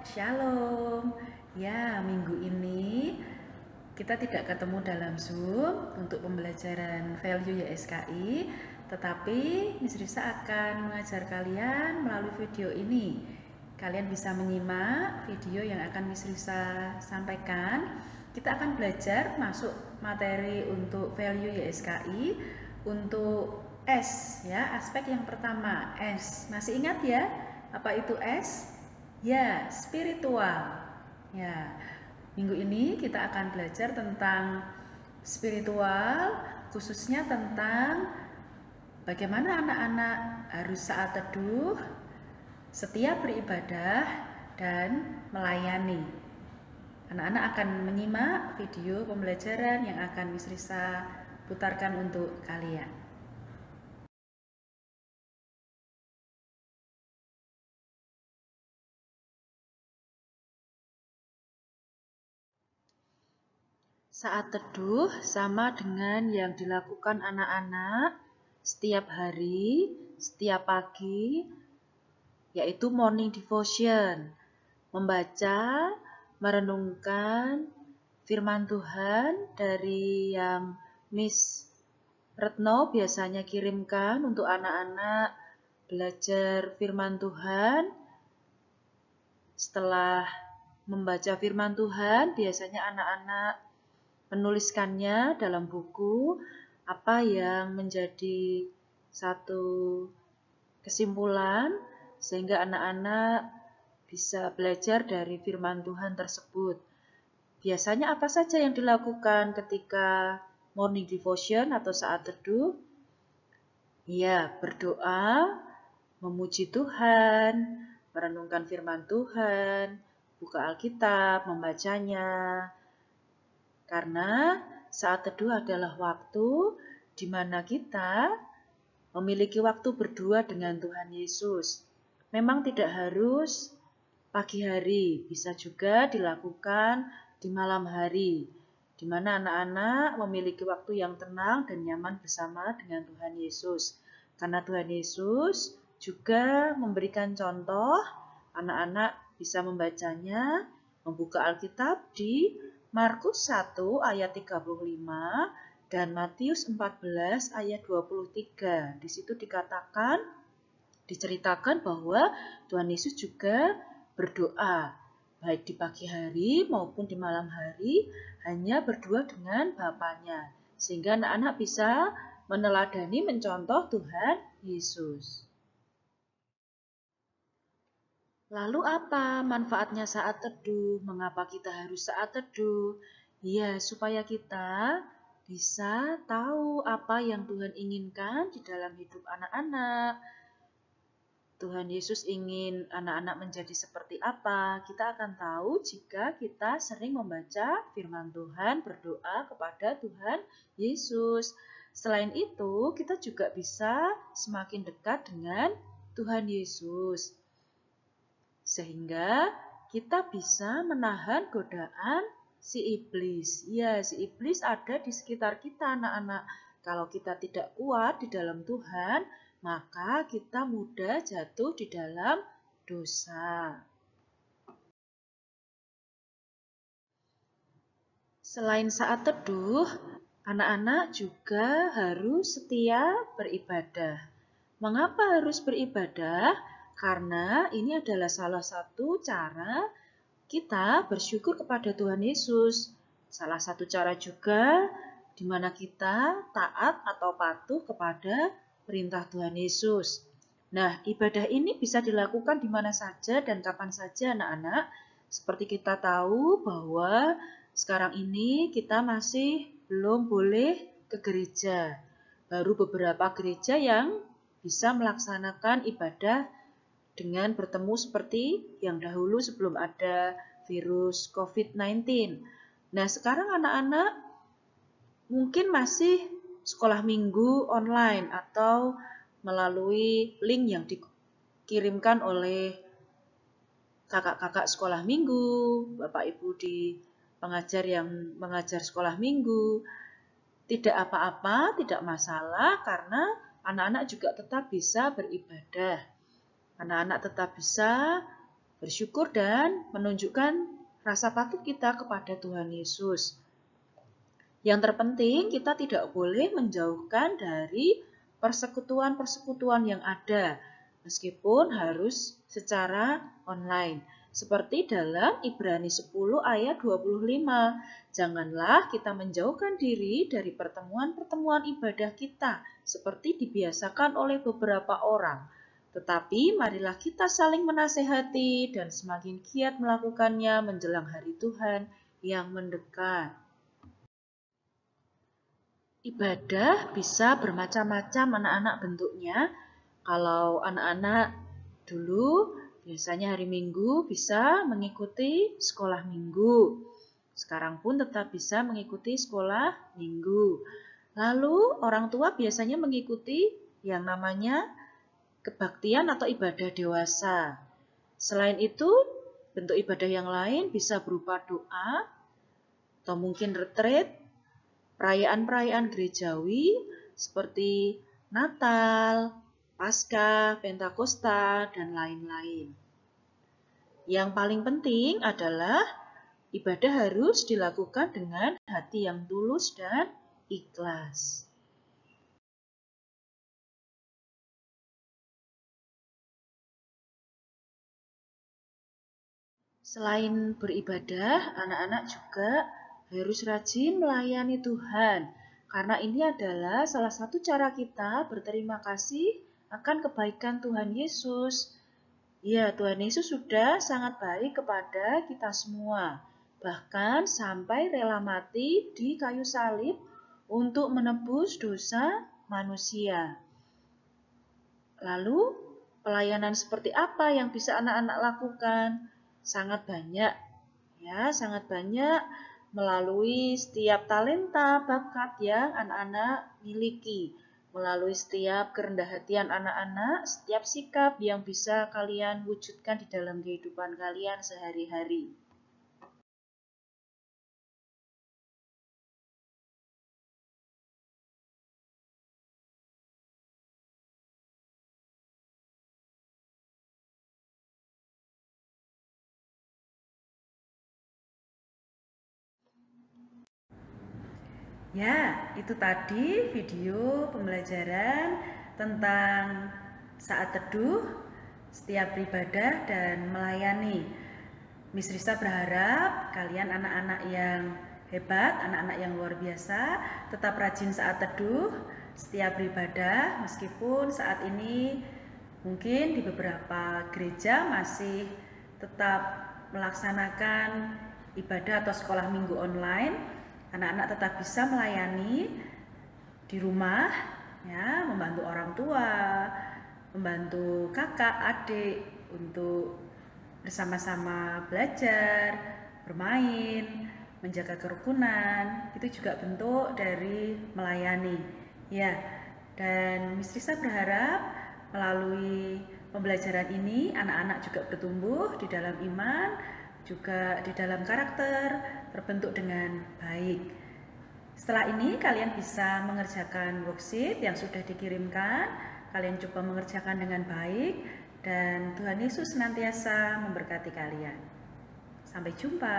Shalom. Ya, minggu ini kita tidak ketemu dalam Zoom untuk pembelajaran value YSKI, tetapi Miss Risa akan mengajar kalian melalui video ini. Kalian bisa menyimak video yang akan Miss Risa sampaikan. Kita akan belajar masuk materi untuk value YSKI untuk S ya, aspek yang pertama S. Masih ingat ya apa itu S? Ya, spiritual. Ya, minggu ini kita akan belajar tentang spiritual, khususnya tentang bagaimana anak-anak harus saat teduh, setiap beribadah, dan melayani. Anak-anak akan menyimak video pembelajaran yang akan Miss Risa putarkan untuk kalian. Saat teduh sama dengan yang dilakukan anak-anak setiap hari, setiap pagi, yaitu morning devotion. Membaca, merenungkan firman Tuhan dari yang Miss Retno biasanya kirimkan untuk anak-anak belajar firman Tuhan. Setelah membaca firman Tuhan, biasanya anak-anak menuliskannya dalam buku apa yang menjadi satu kesimpulan sehingga anak-anak bisa belajar dari firman Tuhan tersebut. Biasanya apa saja yang dilakukan ketika morning devotion atau saat teduh? Ya, berdoa, memuji Tuhan, merenungkan firman Tuhan, buka Alkitab, membacanya. Karena saat teduh adalah waktu di mana kita memiliki waktu berdua dengan Tuhan Yesus. Memang tidak harus pagi hari, bisa juga dilakukan di malam hari, di mana anak-anak memiliki waktu yang tenang dan nyaman bersama dengan Tuhan Yesus. Karena Tuhan Yesus juga memberikan contoh, anak-anak bisa membacanya, membuka Alkitab di Markus 1 ayat 35 dan Matius 14 ayat 23. Di situ diceritakan bahwa Tuhan Yesus juga berdoa, baik di pagi hari maupun di malam hari, hanya berdua dengan Bapaknya. Sehingga anak-anak bisa meneladani, mencontoh Tuhan Yesus. Lalu apa manfaatnya saat teduh? Mengapa kita harus saat teduh? Ya, supaya kita bisa tahu apa yang Tuhan inginkan di dalam hidup anak-anak. Tuhan Yesus ingin anak-anak menjadi seperti apa? Kita akan tahu jika kita sering membaca firman Tuhan, berdoa kepada Tuhan Yesus. Selain itu, kita juga bisa semakin dekat dengan Tuhan Yesus. Sehingga kita bisa menahan godaan si iblis. Ya, si iblis ada di sekitar kita, anak-anak. Kalau kita tidak kuat di dalam Tuhan, maka kita mudah jatuh di dalam dosa. Selain saat teduh, anak-anak juga harus setia beribadah. Mengapa harus beribadah? Karena ini adalah salah satu cara kita bersyukur kepada Tuhan Yesus. Salah satu cara juga di mana kita taat atau patuh kepada perintah Tuhan Yesus. Nah, ibadah ini bisa dilakukan di mana saja dan kapan saja anak-anak. Seperti kita tahu bahwa sekarang ini kita masih belum boleh ke gereja. Baru beberapa gereja yang bisa melaksanakan ibadah dengan bertemu seperti yang dahulu sebelum ada virus COVID-19. Nah, sekarang anak-anak mungkin masih sekolah minggu online atau melalui link yang dikirimkan oleh kakak-kakak sekolah minggu, bapak ibu di pengajar yang mengajar sekolah minggu. Tidak apa-apa, tidak masalah karena anak-anak juga tetap bisa beribadah. Anak-anak tetap bisa bersyukur dan menunjukkan rasa patuh kita kepada Tuhan Yesus. Yang terpenting, kita tidak boleh menjauhkan dari persekutuan-persekutuan yang ada, meskipun harus secara online. Seperti dalam Ibrani 10 ayat 25, janganlah kita menjauhkan diri dari pertemuan-pertemuan ibadah kita, seperti dibiasakan oleh beberapa orang. Tetapi marilah kita saling menasehati dan semakin giat melakukannya menjelang hari Tuhan yang mendekat. Ibadah bisa bermacam-macam anak-anak bentuknya. Kalau anak-anak dulu biasanya hari Minggu bisa mengikuti sekolah Minggu. Sekarang pun tetap bisa mengikuti sekolah Minggu. Lalu orang tua biasanya mengikuti yang namanya kebaktian atau ibadah dewasa. Selain itu, bentuk ibadah yang lain bisa berupa doa atau mungkin retreat, perayaan-perayaan gerejawi seperti Natal, Paskah, Pentakosta, dan lain-lain. Yang paling penting adalah ibadah harus dilakukan dengan hati yang tulus dan ikhlas. Selain beribadah, anak-anak juga harus rajin melayani Tuhan, karena ini adalah salah satu cara kita berterima kasih akan kebaikan Tuhan Yesus. Ya, Tuhan Yesus sudah sangat baik kepada kita semua, bahkan sampai rela mati di kayu salib untuk menebus dosa manusia. Lalu, pelayanan seperti apa yang bisa anak-anak lakukan? Sangat banyak, ya, sangat banyak melalui setiap talenta, bakat yang anak-anak miliki, melalui setiap kerendah hatian anak-anak, setiap sikap yang bisa kalian wujudkan di dalam kehidupan kalian sehari-hari. Ya, itu tadi video pembelajaran tentang saat teduh, setiap beribadah, dan melayani. Miss Risa berharap kalian anak-anak yang hebat, anak-anak yang luar biasa, tetap rajin saat teduh, setiap beribadah, meskipun saat ini mungkin di beberapa gereja masih tetap melaksanakan ibadah atau sekolah minggu online. Anak-anak tetap bisa melayani di rumah, ya, membantu orang tua, membantu kakak, adik untuk bersama-sama belajar, bermain, menjaga kerukunan. Itu juga bentuk dari melayani. Ya, dan Miss Risa berharap melalui pembelajaran ini anak-anak juga bertumbuh di dalam iman, juga di dalam karakter, terbentuk dengan baik. Setelah ini kalian bisa mengerjakan worksheet yang sudah dikirimkan. Kalian coba mengerjakan dengan baik dan Tuhan Yesus senantiasa memberkati kalian. Sampai jumpa.